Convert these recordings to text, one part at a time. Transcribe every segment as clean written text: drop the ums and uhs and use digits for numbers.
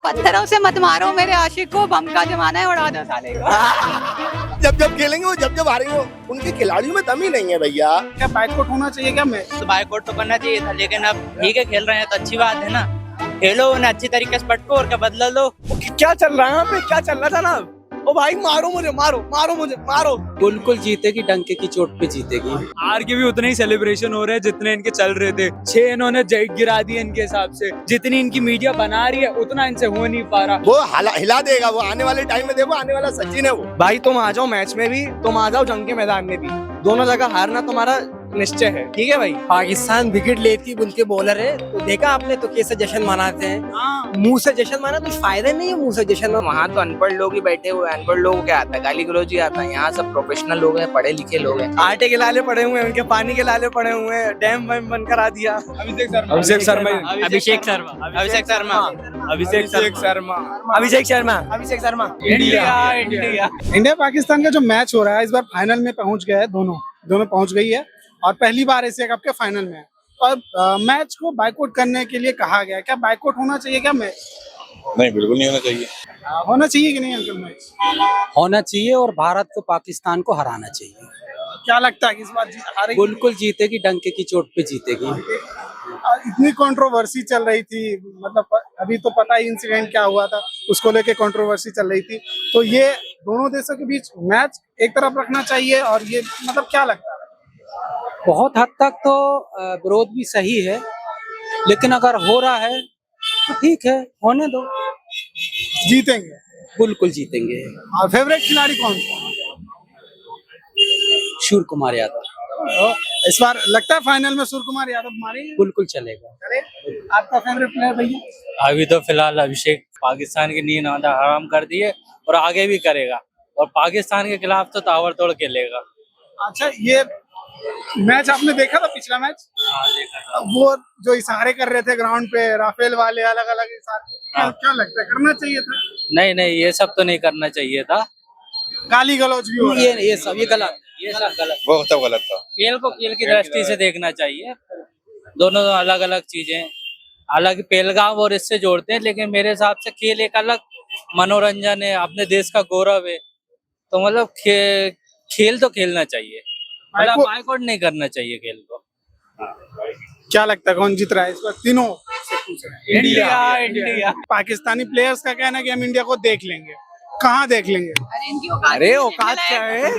पत्थरों से मत मारो मेरे आशिक को, बम का जमाना है, उड़ा दो साले को। जब जब खेलेंगे वो जब जब हारेंगे, उनके खिलाड़ियों में दम ही नहीं है भैया। क्या बाइकआउट होना चाहिए क्या मैच? तो बाइकआउट तो करना चाहिए था, लेकिन अब ठीक है खेल रहे हैं तो अच्छी बात है ना। खेलो उन्हें अच्छी तरीके से पटको और क्या बदला लो। क्या चल रहा है यहाँ पे, क्या चल रहा था ना? ओ भाई मारो मुझे, मारो मारो मुझे, मारो। बिल्कुल जीतेगी, डंके की चोट पे जीतेगी। हार के भी उतने ही सेलिब्रेशन हो रहे हैं जितने इनके चल रहे थे। 6 इन्होंने जैक गिरा दिए इनके हिसाब से। जितनी इनकी मीडिया बना रही है उतना इनसे हो नहीं पा रहा। वो हिला देगा, वो आने वाले टाइम में देखो, आने वाला सचिन है वो। भाई तुम आ जाओ मैच में भी, तुम आ जाओ जंग के मैदान में भी, दोनों जगह हारना तुम्हारा निश्चय है, ठीक है भाई। पाकिस्तान विकेट लेती उनके बॉलर है, तो देखा आपने तो कैसे जश्न मनाते हैं। मुंह से जश्न माना कुछ फायदा नहीं है, मुंह से जश्न में। वहाँ तो अनपढ़ लोग ही बैठे हुए हैं, अनपढ़ लोगों को क्या आता है, गाली गलौज ही आता है। यहाँ सब प्रोफेशनल लोग हैं, पढ़े लिखे लोग हैं। आटे के लाले पड़े हुए हैं, उनके पानी के लाले पड़े हुए हैं, डैम वैम बन करा दिया। अभिषेक शर्मा अभिषेक शर्मा अभिषेक शर्मा इंडिया पाकिस्तान का जो मैच हो रहा है इस बार फाइनल में पहुंच गया है, दोनों पहुंच गई है और पहली बार एशिया कप के फाइनल में है। और मैच को बाइकआउट करने के लिए कहा गया, क्या बाइकआउट होना चाहिए क्या मैच? नहीं, बिल्कुल नहीं होना चाहिए। होना चाहिए कि नहीं अंकल मैच? होना चाहिए और भारत को पाकिस्तान को हराना चाहिए। क्या लगता है कि इस बार हारेगी? बिल्कुल जीतेगी, डंके की चोट पे जीतेगी। इतनी कंट्रोवर्सी चल रही थी, मतलब अभी तो पता ही इंसिडेंट क्या हुआ था, उसको लेके कंट्रोवर्सी चल रही थी। तो ये दोनों देशों के बीच मैच एक तरफ रखना चाहिए और ये मतलब क्या लगता है? बहुत हद तक तो विरोध भी सही है, लेकिन अगर हो रहा है तो ठीक है, होने दो, जीतेंगे, बिल्कुल जीतेंगे। और फेवरेट खिलाड़ी कौन सा? सूर्य कुमार यादव। तो इस बार लगता है फाइनल में सूर्य कुमार यादव मारेंगे? बिल्कुल चलेगा। आपका फेवरेट प्लेयर भैया? अभी तो फिलहाल अभिषेक पाकिस्तान की नींद आधा हराम कर दिए और आगे भी करेगा, और पाकिस्तान के खिलाफ तो ताबड़तोड़ खेलेगा। अच्छा, ये मैच आपने देखा था, पिछला मैच? हाँ, देखा था। वो जो इशारे कर रहे थे ग्राउंड पे, राफेल वाले अलग अलग इशारे, क्या लगता है करना चाहिए था? नहीं, ये सब तो नहीं करना चाहिए था। गाली गलौज भी हो रहा है। ये सब ये गलत, ये सब गलत। वो सब गलत था। खेल को खेल की दृष्टि से देखना चाहिए। दोनों अलग अलग चीजें, हालांकि पेलगाम और इससे जोड़ते हैं, लेकिन मेरे हिसाब से खेल एक अलग मनोरंजन है, अपने देश का गौरव है। तो मतलब खेल तो खेलना चाहिए, मतलब बाइकआउट नहीं करना चाहिए खेल को। क्या लगता है कौन जीत रहा है इस बार? तीनों इंडिया। पाकिस्तानी प्लेयर्स का कहना है कि हम इंडिया को देख लेंगे। कहाँ देख लेंगे? अरे औकात क्या है,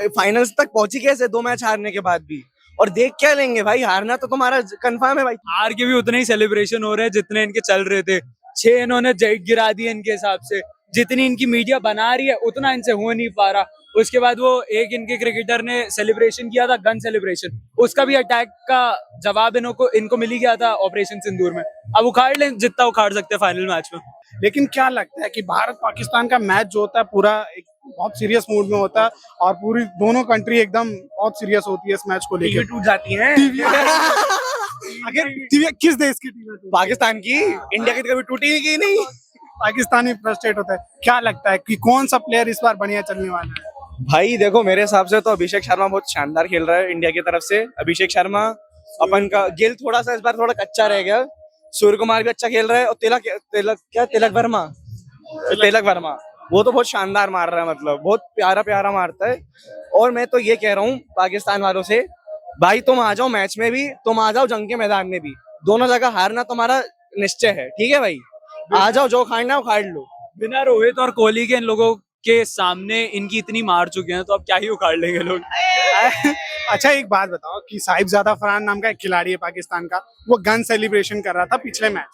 फाइनल्स तक पहुंची कैसे 2 मैच हारने के बाद भी, और देख क्या लेंगे भाई, हारना तो तुम्हारा कंफर्म है भाई। हार के भी उतने ही सेलिब्रेशन हो रहे हैं जितने इनके चल रहे थे। 6 इन्होंने जैक गिरा दिए इनके हिसाब से। जितनी इनकी मीडिया बना रही है उतना इनसे हो नहीं पा रहा। उसके बाद वो एक इनके क्रिकेटर ने सेलिब्रेशन किया था, गन सेलिब्रेशन, उसका भी अटैक का जवाब इनको मिल ही गया था ऑपरेशन सिंदूर में। अब उखाड़ लें जितना उखाड़ सकते हैं फाइनल मैच में। लेकिन क्या लगता है कि भारत पाकिस्तान का मैच जो होता है पूरा एक बहुत सीरियस मूड में होता है और पूरी दोनों कंट्री एकदम बहुत सीरियस होती है इस मैच को लेकर, टूट जाती है। अगर टीवी किस देश की टीवी? पाकिस्तान की, इंडिया की तो कभी टूटी ही नहीं। पाकिस्तानी फ्रस्ट्रेट होता है। क्या लगता है कि कौन सा प्लेयर इस बार बढ़िया चलने वाला है? भाई देखो, मेरे हिसाब से तो अभिषेक शर्मा बहुत शानदार खेल रहा है इंडिया की तरफ से। अभिषेक शर्मा, अपन का गिल थोड़ा सा इस बार थोड़ा कच्चा रह गया। सूर्य कुमार भी अच्छा खेल रहा है, और तिलक वर्मा वो तो बहुत शानदार मार रहा है, मतलब बहुत प्यारा मारता है। और मैं तो ये कह रहा हूँ पाकिस्तान वालों से, भाई तुम आ जाओ मैच में भी, तुम आ जाओ जंग के मैदान में भी, दोनों जगह हारना तुम्हारा निश्चय है, ठीक है भाई। आ जाओ, जो खाना उखाड़ लो। बिना रोहित और कोहली के इन लोगों के सामने इनकी इतनी मार चुके हैं, तो अब क्या ही उखाड़ लेंगे लोग। अच्छा, एक बात बताओ कि साहिबजादा फरहान नाम का एक खिलाड़ी है पाकिस्तान का, वो गन सेलिब्रेशन कर रहा था पिछले मैच,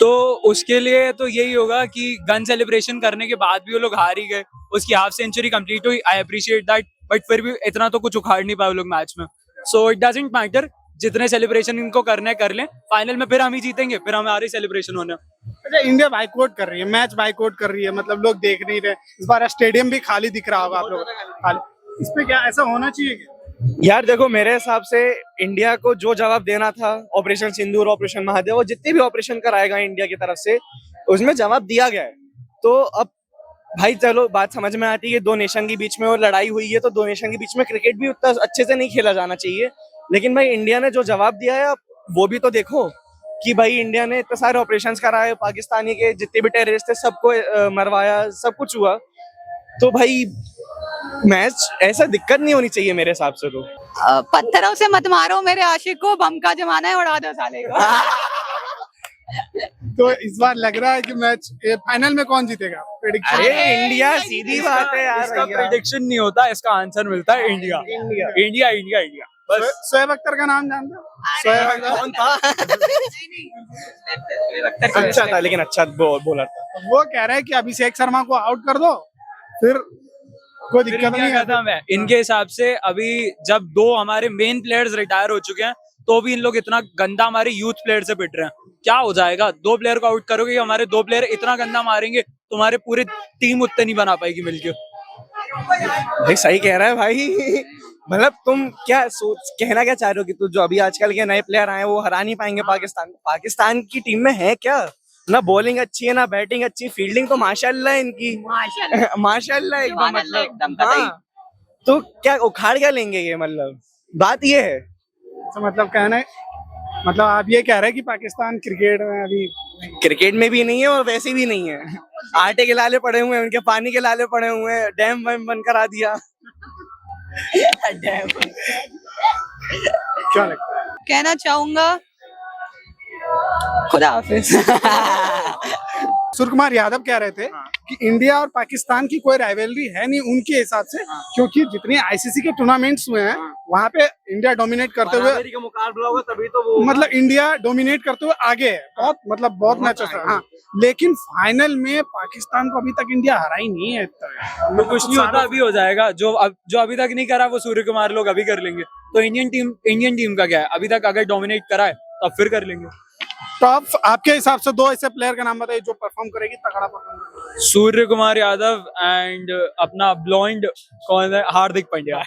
तो उसके लिए तो यही होगा कि गन सेलिब्रेशन करने के बाद भी वो लोग हार ही गए। उसकी हाफ सेंचुरी कंप्लीट हुई, आई अप्रिशिएट दैट, बट फिर भी इतना तो कुछ उखाड़ नहीं पाए वो लोग मैच में। सो इट डजंट मैटर, जितने सेलिब्रेशन इनको करने कर लें, फाइनल में फिर हम ही जीतेंगे, फिर हमारी सेलिब्रेशन होने। अच्छा, इंडिया बाइकआउट कर रही है, मैच बाइकआउट कर रही है, मतलब लोग देख नहीं रहे। इस बार स्टेडियम भी खाली दिख रहा होगा आप लोग खाली, इस पे क्या ऐसा होना चाहिए क्या? यार देखो, मेरे हिसाब से इंडिया को जो जवाब देना था ऑपरेशन सिंदूर, ऑपरेशन महादेव, वो जितने भी ऑपरेशन कराएगा इंडिया की तरफ से, उसमें जवाब दिया गया है। तो अब भाई चलो बात समझ में आती है, 2 नेशन के बीच में और लड़ाई हुई है, तो 2 नेशन के बीच में क्रिकेट भी उतना अच्छे से नहीं खेला जाना चाहिए। लेकिन भाई इंडिया ने जो जवाब दिया है, वो भी तो देखो। कि भाई इंडिया ने इतने सारे ऑपरेशंस कराए, पाकिस्तानी के जितने भी टेररिस्ट थे सबको मरवाया, सब कुछ हुआ। तो भाई मैच ऐसा दिक्कत नहीं होनी चाहिए मेरे हिसाब से। तो पत्थरों से मत मारो मेरे आशिक को, बम का जमाना है, उड़ा दो साले को। तो इस बार लग रहा है कि मैच फाइनल में कौन जीतेगा? प्रेडिक्शन? अरे इंडिया, सीधी बात है यार। इसका प्रेडिक्शन नहीं होता, इसका आंसर मिलता है India. India India India India बस। शोएब अख्तर का नाम जानते हो? शोएब अख्तर कौन था? अच्छा था, लेकिन अच्छा बॉलर था। वो कह रहे हैं कि अभिषेक शर्मा को आउट कर दो, फिर कोई फिर दिक्कत इंडिया नहीं है। खत्म है इनके हिसाब से। अभी जब 2 हमारे मेन प्लेयर्स रिटायर हो चुके हैं तो भी इन लोग इतना गंदा हमारे यूथ प्लेयर से पिट रहे हैं। क्या हो जाएगा? 2 प्लेयर को आउट करोगे, हमारे 2 प्लेयर इतना गंदा मारेंगे तुम्हारे पूरी टीम उतने नहीं बना पाएगी मिलके। भाई सही कह रहा है भाई। मतलब तुम क्या सोच कहना क्या चाह रहे हो कि जो अभी आजकल के नए प्लेयर आए हैं वो हरा नहीं पाएंगे पाकिस्तान को? पाकिस्तान की टीम में है क्या? ना बॉलिंग अच्छी है, ना बैटिंग अच्छी, फील्डिंग तो माशाल्लाह है इनकी। माशाल्लाह एकदम, मतलब हाँ। तो क्या उखाड़ क्या लेंगे ये? मतलब बात ये है। तो मतलब कहना है, मतलब आप ये कह रहे हैं कि पाकिस्तान क्रिकेट में अभी क्रिकेट में भी नहीं है और वैसे भी नहीं है। आटे के लाले पड़े हुए हैं उनके, पानी के लाले पड़े हुए हैं, डैम वैम बंद करा दिया। डैम क्या लगता है? कहना चाहूंगा खुदा हाफिज। सूर्य कुमार यादव कह रहे थे कि इंडिया और पाकिस्तान की कोई राइवलरी है नहीं उनके हिसाब से, क्योंकि जितने आईसीसी के टूर्नामेंट्स हुए हैं वहाँ पे इंडिया डोमिनेट करते हुए, मुकाबला होगा तभी तो वो, मतलब इंडिया डोमिनेट करते हुए आगे है बहुत मैचेस है। हाँ, लेकिन फाइनल में पाकिस्तान को अभी तक इंडिया हरा ही नहीं है। तो कुछ नहीं होता, अभी हो जाएगा। जो अभी तक नहीं करा वो सूर्य कुमार लोग अभी कर लेंगे। तो इंडियन टीम का क्या है? अभी तक अगर डोमिनेट करा है तब फिर कर लेंगे। तो आप आपके हिसाब से 2 ऐसे प्लेयर का नाम बताइए जो परफॉर्म करेगी, तगड़ा परफॉर्म करेगी। सूर्य कुमार यादव एंड अपना ब्लाइंड कौन है, हार्दिक पांड्या।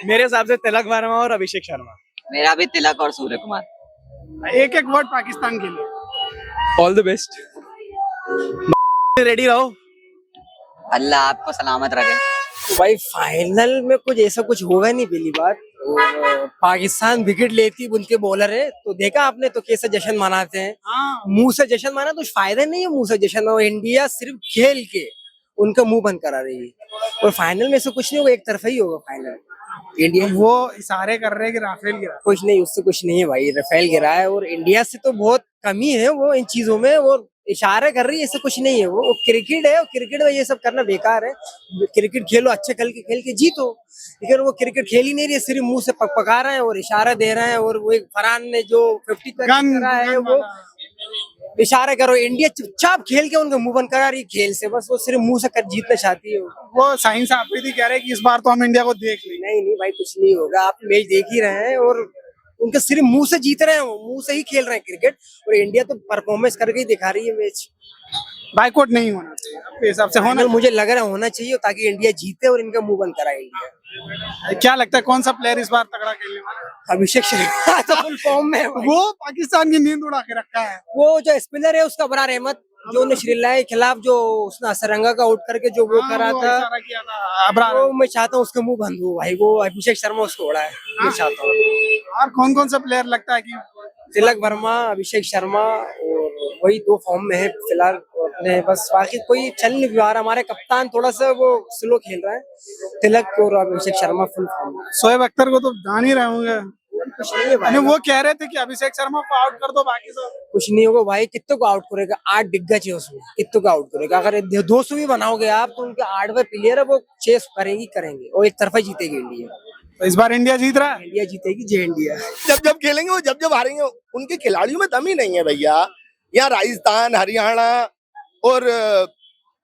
मेरे हिसाब से तिलक वर्मा और अभिषेक शर्मा। मेरा भी तिलक और सूर्य कुमार। एक वर्ड पाकिस्तान के लिए। All the best. रेडी रहो। अल्लाह आपको सलामत रखे। तो भाई फाइनल में कुछ ऐसा कुछ होगा नहीं पहली बार। और पाकिस्तान विकेट लेती, उनके बॉलर है तो देखा आपने तो कैसे जश्न मनाते हैं। मुंह से जश्न माना तो फायदा नहीं है मुंह से जश्न। और इंडिया सिर्फ खेल के उनका मुंह बंद करा रही है। और फाइनल में से कुछ नहीं होगा, एक तरफा ही होगा फाइनल। इंडिया वो इशारे कर रहे हैं कि राफेल गिरा, कुछ नहीं, उससे कुछ नहीं है भाई। राफेल गिरा है और इंडिया से तो बहुत कमी है वो इन चीजों में। और इशारा कर रही है, ऐसे कुछ नहीं है। वो क्रिकेट है और क्रिकेट में ये सब करना बेकार है। क्रिकेट खेलो, अच्छे खेल के जीतो। लेकिन वो क्रिकेट खेल ही नहीं रही है, सिर्फ मुंह से पका रहे हैं और इशारा दे रहे हैं। और वो एक फरहान ने जो 50 करा है वो इशारा करो। इंडिया चुपचाप खेल के उनका मुंह बंद करा रही है खेल से, बस वो सिर्फ मुंह से कर जीतना चाहती है। वो साइंस आफरीदी कह रहे हैं कि इस बार तो हम इंडिया को देख लेंगे। नहीं भाई, कुछ नहीं होगा। आप मैच देख ही रहे हैं और उनके सिर्फ मुंह से जीत रहे हैं, वो मुंह से ही खेल रहे हैं क्रिकेट। और इंडिया तो परफॉर्मेंस करके ही दिखा रही है मैच। बाइकआउट नहीं होना चाहिए आपके हिसाब से? होना, मुझे लग रहा है होना चाहिए ताकि इंडिया जीते और इनका मुंह बंद कराए इंडिया। क्या लगता है कौन सा प्लेयर इस बार तगड़ा खेलने वाला है? अभिषेक शर्मा तो फुल फॉर्म में है भाई। वो पाकिस्तान की नींद उड़ा के रखा है। वो जो स्पिनर है उसका अबरार अहमद, जो ने श्रीलंका के खिलाफ जो उसने असरंगा का आउट करके जो वो करा था, वो मैं चाहता हूँ उसका मुंह बंद हो भाई। वो अभिषेक शर्मा उसको उड़ा है, मैं चाहता हूँ। और कौन कौन सा प्लेयर लगता है कि? तिलक वर्मा, अभिषेक शर्मा, और वही 2 फॉर्म में है फिलहाल अपने। बस बाकी कोई चल नहीं पा रहा। हमारे कप्तान थोड़ा सा वो स्लो खेल रहा है। तिलक और अभिषेक शर्मा फुल फॉर्म में। शोएब अख्तर को तो जान ही रहे होंगे। कुछ नहीं है भाई। वो कह रहे थे कि अभिषेक शर्मा को आउट कर दो, बाकी सब कुछ नहीं होगा भाई। कितने को आउट करेगा? 8 दिग्गज है उसमें, कितने को आउट करेगा? अगर 200 भी बनाओगे आप तो उनके 8वें प्लेयर है वो चेस करेंगे और एक तरफा जीतेगी इंडिया। तो इस बार इंडिया जीत रहा है। इंडिया जीतेगी, जय इंडिया। जब खेलेंगे वो जब हारेंगे। उनके खिलाड़ियों में दम ही नहीं है भैया। यहाँ राजस्थान, हरियाणा और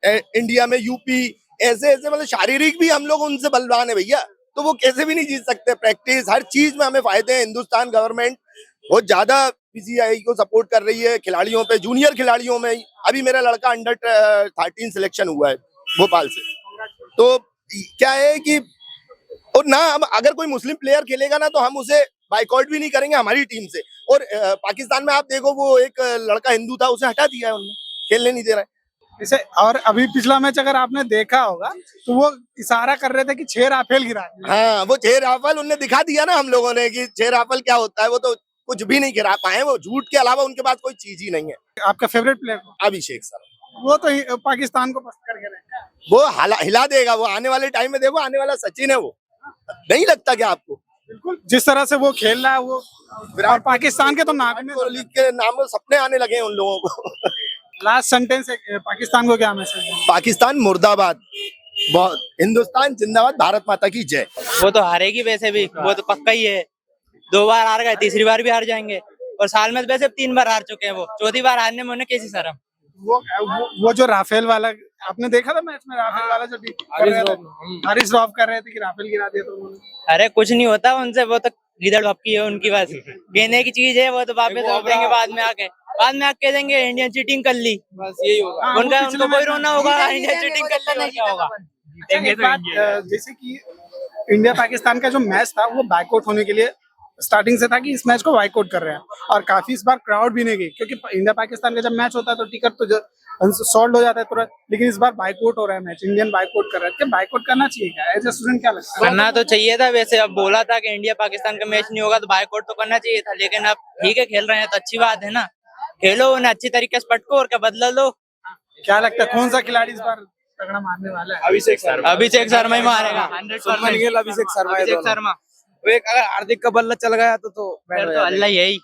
इंडिया में यूपी ऐसे मतलब शारीरिक भी हम लोग उनसे बलवान है भैया। तो वो कैसे भी नहीं जीत सकते। प्रैक्टिस हर चीज में हमें फायदे हैं। हिंदुस्तान गवर्नमेंट बहुत ज्यादा बीसीसीआई को सपोर्ट कर रही है खिलाड़ियों पे, जूनियर खिलाड़ियों में। अभी मेरा लड़का अंडर 13 सिलेक्शन हुआ है भोपाल से। तो क्या है कि और ना हम अगर कोई मुस्लिम प्लेयर खेलेगा ना तो हम उसे बाइकआउट भी नहीं करेंगे हमारी टीम से। और पाकिस्तान में आप देखो वो एक लड़का हिंदू था, उसे हटा दिया है उन्होंने, खेलने नहीं दे रहा है इसे। और अभी पिछला मैच अगर आपने देखा होगा तो वो इशारा कर रहे थे कि 6 राफेल गिरा। हाँ, वो 6 राफेल उन्होंने दिखा दिया ना हम लोगों ने कि 6 राफेल क्या होता है। वो तो कुछ भी नहीं गिरा पाए, वो झूठ के अलावा उनके पास कोई चीज ही नहीं है। आपका फेवरेट प्लेयर? अभिषेक सर, वो तो पाकिस्तान को पसंद करके रहे हैं। वो हिला देगा, वो आने वाले टाइम में देखो, आने वाला सचिन है वो, नहीं लगता क्या आपको? बिल्कुल, जिस तरह से वो खेल रहा है वो, और पाकिस्तान के तो नाक में कोहली के नाम में सपने आने लगे हैं उन लोगों को। लास्ट सेंटेंस पाकिस्तान को क्या मैसेज है? पाकिस्तान मुर्दाबाद, बहुत, हिंदुस्तान जिंदाबाद, भारत माता की जय। वो तो हारेगी वैसे भी, वो तो पक्का ही है। 2 बार हार गए, तीसरी बार भी हार जाएंगे, और साल में वैसे 3 बार हार चुके हैं वो, चौथी बार हारने में उन्हें कैसी शर्म। वो जो राफेल वाला आपने देखा था मैच में, राफेल वाला जो हारिस रॉफ कर रहे थे कि राफेल गिरा दिया तो उन्होंने। अरे कुछ नहीं होता उनसे, वो तो गिदड़ भपकी है उनकी, बस कहने की चीज है, वो तो वापस रोक देंगे बाद में आके कह देंगे इंडिया चीटिंग कर ली, बस यही होगा उनका। उनको कोई रोना होगा इंडिया चीटिंग कर ली, क्या होगा। एक बात, जैसे कि इंडिया पाकिस्तान का जो मैच था वो बैकआउट होने के लिए स्टार्टिंग से था कि इस मैच को बाइकआउट कर रहे हैं, और काफी इस बार क्राउड भी नहीं गई, क्योंकि इंडिया पाकिस्तान का जब मैच होता है तो टिकट तो सॉल्ड हो जाता है तुरंत, लेकिन इस बार बाइकआउट हो रहा है मैच, इंडियन बाइकआउट कर रहा है। क्या बाइकआट करना चाहिए क्या? एज ए स्टूडेंट क्या लगता है? करना तो चाहिए था वैसे, अब बोला था कि इंडिया पाकिस्तान का मैच नहीं होगा तो बाइकआउट तो करना चाहिए था, लेकिन अब ठीक है खेल रहे हैं तो अच्छी बात है ना, खेलो उन्हें अच्छी तरीके से पटको और क्या बदला लो। क्या लगता है कौन सा खिलाड़ी इस बार तगड़ा मारने वाला है? अभिषेक शर्मा ही मारेगा, 100%। अभिषेक शर्मा एक अगर हार्दिक का बल्ला चल गया तो अल्लाह यही,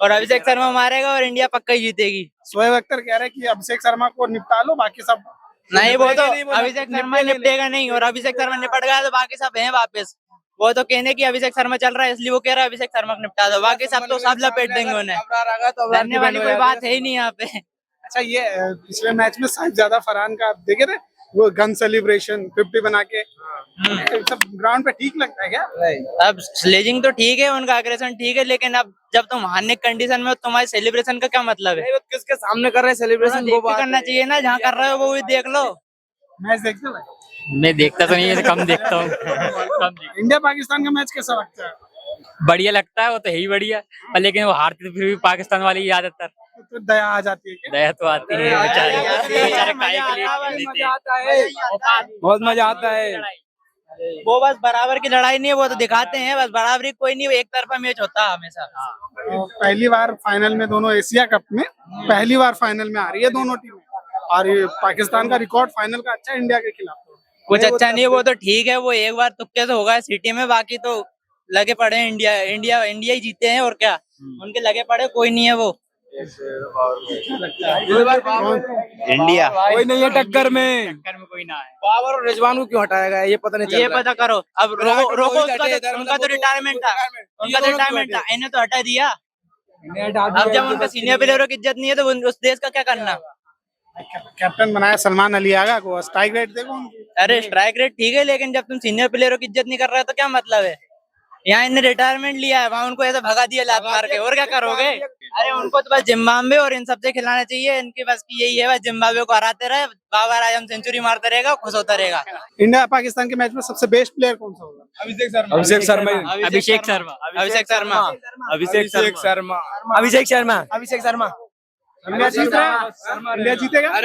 और अभिषेक शर्मा मारेगा और इंडिया पक्का ही जीतेगी। शोएब अख्तर कह रहे हैं कि अभिषेक शर्मा को निपटा लो, बाकी सब नहीं, वो तो अभिषेक शर्मा निपटेगा नहीं, और अभिषेक शर्मा निपट गया तो बाकी सब हैं वापस। वो तो कहने की अभिषेक शर्मा चल रहा है इसलिए वो कह रहा है अभिषेक शर्मा को निपटा दो, बाकी सब तो सब लपेट देंगे उन्हें, डरने वाली कोई बात है ही नहीं यहाँ पे। अच्छा, ये पिछले मैच में साहिबजादा फरहान का आप देखे थे, वो गन सेलिब्रेशन 50 बना के, सब ग्राउंड पे ठीक लगता है क्या? अब स्लेजिंग तो ठीक है, उनका एग्रेशन ठीक है, लेकिन अब जब तुम हारने कंडीशन में हो तुम्हारे सेलिब्रेशन का क्या मतलब है? किसके सामने कर रहे हैं सेलिब्रेशन, वो करना चाहिए ना, जहाँ कर रहे हो वो भी देख लो। मैच देखते हो? मैं देखता तो नहीं है, कम देखता हूँ। इंडिया पाकिस्तान का मैच कैसा लगता है? बढ़िया लगता है, वो तो है ही बढ़िया, लेकिन वो हारते फिर भी पाकिस्तान वाली ही ज्यादातर तो दया आ जाती है क्या? दया तो आती है, बेचारे बहुत मजा आता है। वो बस बराबर की लड़ाई नहीं है, वो तो दिखाते हैं बस, बराबरी कोई नहीं, एक तरफा मैच होता है हमेशा। पहली बार फाइनल में दोनों, एशिया कप में पहली बार फाइनल में आ रही है दोनों टीमें, और ये पाकिस्तान का रिकॉर्ड फाइनल का अच्छा इंडिया के खिलाफ कुछ अच्छा नहीं है, वो तो ठीक है, वो एक बार तुक्के से होगा सिटी में, बाकी तो लगे पड़े हैं इंडिया ही जीते हैं, और क्या उनके लगे पड़े कोई नहीं है वो। इंडिया कोई नहीं है टक्कर में कोई ना है। बाबर और रिजवान को क्यों हटाया गया ये पता नहीं चल ये रहा है। पता करो, अब रोको उनका तो रिटायरमेंट था, इन्हें तो हटा दिया। अब जब उनका सीनियर प्लेयरों की इज्जत नहीं है तो उस देश का क्या करना। कैप्टन बनाया सलमान अली आगा को, स्ट्राइक रेट देखो। अरे स्ट्राइक रेट ठीक है, लेकिन जब तुम सीनियर प्लेयरों की इज्जत नहीं कर रहे तो क्या मतलब है। यहाँ इन्हें रिटायरमेंट लिया है, वहाँ उनको ऐसा भगा दिया लात मार के, और क्या करोगे। अरे उनको तो बस जिम्बाब्वे और इन सबसे खिलाना चाहिए, इनकी बस की यही है, बस जिम्बाब्वे को हराते रहे, बाबर आजम सेंचुरी मारता रहेगा, खुश होता रहेगा। इंडिया पाकिस्तान के मैच में सबसे बेस्ट प्लेयर कौन सा होगा? अभिषेक शर्मा इंडिया जीतेगा।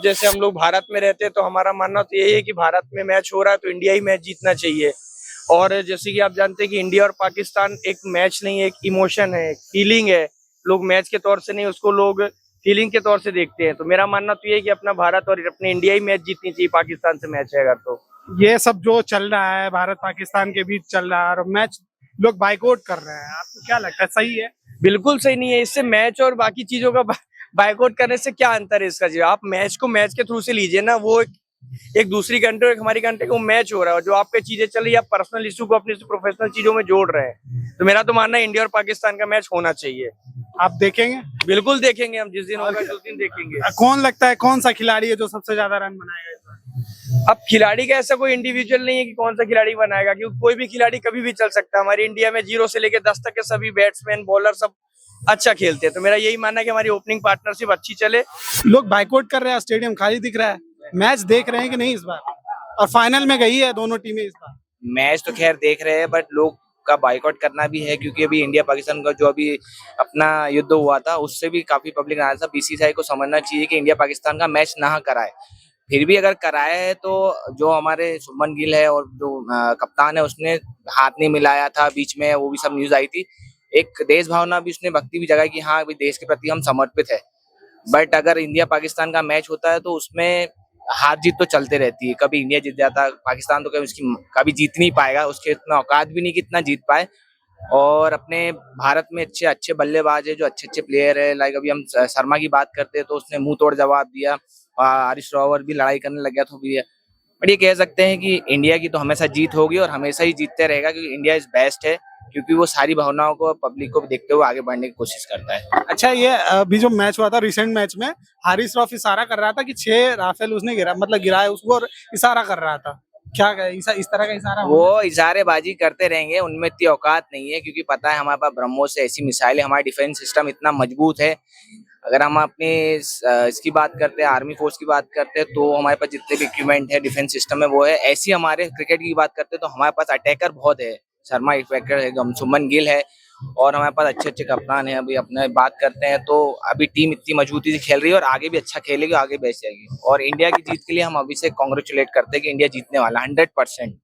जैसे हम लोग भारत में रहते हैं तो हमारा मानना तो यही है कि भारत में मैच हो रहा है तो इंडिया ही मैच जीतना चाहिए। और जैसे कि आप जानते हैं कि इंडिया और पाकिस्तान एक मैच नहीं है, एक इमोशन है, एक फीलिंग है। लोग मैच के तौर से नहीं, उसको लोग फीलिंग के तौर से देखते हैं। तो मेरा मानना तो ये है कि अपना भारत और अपने इंडिया ही मैच जीतनी चाहिए पाकिस्तान से मैच है अगर तो। ये सब जो चल रहा है भारत पाकिस्तान के बीच चल रहा है और मैच लोग बाइकआउट कर रहे हैं, आपको क्या लगता है सही है? बिल्कुल सही नहीं है। इससे मैच और बाकी चीजों का बाइकआउट करने से क्या अंतर है इसका? जी आप मैच को मैच के थ्रू से लीजिए ना, वो एक दूसरी कंट्री और एक हमारी कंट्री को मैच हो रहा है, जो आपके चीजें चल रही है, आप पर्सनल इशू को अपनी प्रोफेशनल चीजों में जोड़ रहे हैं। तो मेरा तो मानना है इंडिया और पाकिस्तान का मैच होना चाहिए। आप देखेंगे? बिल्कुल देखेंगे, हम जिस दिन होगा उस दिन देखेंगे। कौन लगता है कौन सा खिलाड़ी है जो सबसे ज्यादा रन बनाएगा इस बार? अब खिलाड़ी का ऐसा कोई इंडिविजुअल नहीं है कि कौन सा खिलाड़ी बनाएगा, क्योंकि कोई भी खिलाड़ी कभी भी चल सकता है। हमारी इंडिया में 0 से लेकर 10 तक के सभी बैट्समैन बॉलर सब अच्छा खेलते हैं। तो मेरा यही मानना है कि हमारी ओपनिंग पार्टनरशिप अच्छी चले। लोग बाइकआउट कर रहे हैं, स्टेडियम खाली दिख रहा है, मैच देख रहे हैं कि नहीं इस बार? और फाइनल में गई है दोनों टीमें इस बार। मैच तो खैर देख रहे हैं, बट लोग का बाइकआउट करना भी है, क्योंकि अभी इंडिया पाकिस्तान का जो अभी अपना युद्ध हुआ था उससे भी काफी पब्लिक आया था। बीसीसीआई को समझना चाहिए कि इंडिया पाकिस्तान का मैच ना कराए, फिर भी अगर कराया है तो जो हमारे शुभमन गिल है और जो कप्तान है उसने हाथ नहीं मिलाया था बीच में, वो भी सब न्यूज आई थी। एक देश भावना भी उसने, भक्ति भी जगाई कि हाँ अभी देश के प्रति हम समर्पित है। बट अगर इंडिया पाकिस्तान का मैच होता है तो उसमें हार जीत तो चलते रहती है। कभी इंडिया जीत जाता है, पाकिस्तान तो कभी उसकी कभी जीत नहीं पाएगा, उसके इतना औकात भी नहीं कि इतना जीत पाए। और अपने भारत में अच्छे अच्छे बल्लेबाज है, जो अच्छे अच्छे प्लेयर है। लाइक अभी हम शर्मा की बात करते हैं तो उसने मुंह तोड़ जवाब दिया, हरीश रावत भी लड़ाई करने लग गया तो भी है। बट ये कह सकते हैं कि इंडिया की तो हमेशा जीत होगी और हमेशा ही जीतते रहेगा, क्योंकि इंडिया इज बेस्ट है, क्योंकि वो सारी भावनाओं को, पब्लिक को देखते हुए आगे बढ़ने की कोशिश करता है। अच्छा, ये अभी जो मैच हुआ था रिसेंट मैच में, हारिस रऊफ इशारा कर रहा था कि 6 राफेल उसने गिराया उसको, और इशारा कर रहा था। क्या इस तरह का इशारा? वो इशारेबाजी करते रहेंगे, उनमें इतनी औकात नहीं है, क्योंकि पता है हमारे पास ब्रह्मोस से ऐसी मिसाइल है, हमारा डिफेंस सिस्टम इतना मजबूत है। अगर हम अपने इसकी बात करते हैं, आर्मी फोर्स की बात करते हैं, तो हमारे पास जितने भी इक्विपमेंट है डिफेंस सिस्टम में वो है। ऐसी हमारे क्रिकेट की बात करते हैं तो हमारे पास अटैकर बहुत है, शर्मा अटैकर है, शुभमन गिल है, और हमारे पास अच्छे अच्छे कप्तान है। अभी अपने बात करते हैं तो अभी टीम इतनी मजबूती से खेल रही है और आगे भी अच्छा खेलेगी, आगे बेच जाएगी। और इंडिया की जीत के लिए हम अभी से कांग्रेचुलेट करते हैं कि इंडिया जीतने वाला 100%।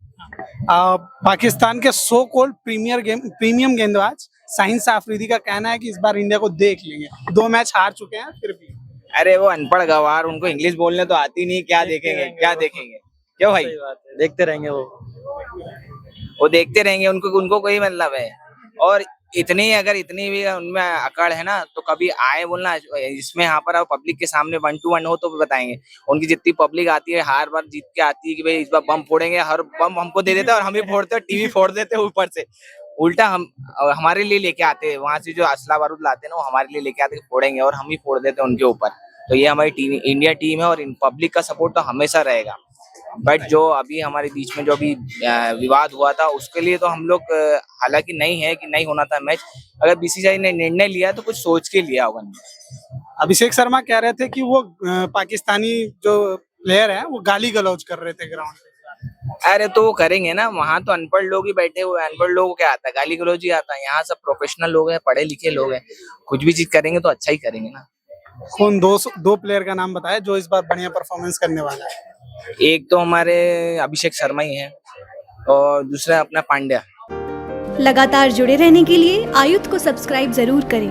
पाकिस्तान के सो कॉल्ड प्रीमियम गेंदबाज शाहीन आफरीदी का कहना है कि इस बार इंडिया को देख लेंगे। 2 मैच हार चुके हैं फिर भी। अरे वो अनपढ़ गवार, उनको इंग्लिश बोलने तो आती नहीं, क्या देखेंगे क्या देखेंगे? क्यों भाई? देखते रहेंगे वो देखते रहेंगे, उनको कोई मतलब है। और इतनी भी उनमें अकड़ है ना, तो कभी आए बोलना इसमें, यहाँ पर पब्लिक के सामने 1-2-1 हो तो बताएंगे। उनकी जितनी पब्लिक आती है हर बार जीत के आती है कि भाई इस बार बम फोड़ेंगे, हर बम हमको दे देते हैं और हम ही फोड़ते हैं, टीवी फोड़ देते हैं ऊपर से। उल्टा हमारे लिए लेके आते हैं, वहां से जो असला बारूद लाते हैं ना, वो हमारे लिए लेके आते हैं, फोड़ेंगे, और हम ही फोड़ देते हैं उनके ऊपर। तो ये हमारी इंडिया टीम है और इन पब्लिक का सपोर्ट तो हमेशा रहेगा। बट जो अभी हमारे बीच में जो अभी विवाद हुआ था, उसके लिए तो हम लोग, हालांकि नहीं है कि नहीं होना था मैच, अगर बीसीसीआई ने निर्णय लिया तो कुछ सोच के लिया होगा। अभिषेक शर्मा कह रहे थे कि वो पाकिस्तानी जो प्लेयर है वो गाली गलौज कर रहे थे ग्राउंड पे। अरे तो वो करेंगे ना, वहाँ तो अनपढ़ लोग ही बैठे हुए, अनपढ़ लोगों को क्या आता है? गाली गलौज ही आता है। यहाँ सब प्रोफेशनल लोग हैं, पढ़े लिखे लोग हैं, कुछ भी चीज करेंगे तो अच्छा ही करेंगे ना। कौन 2 प्लेयर का नाम बताया जो इस बार बढ़िया परफॉर्मेंस करने वाला है? एक तो हमारे अभिषेक शर्मा ही है और दूसरा अपना पांड्या। लगातार जुड़े रहने के लिए आयुध को सब्सक्राइब जरूर करें।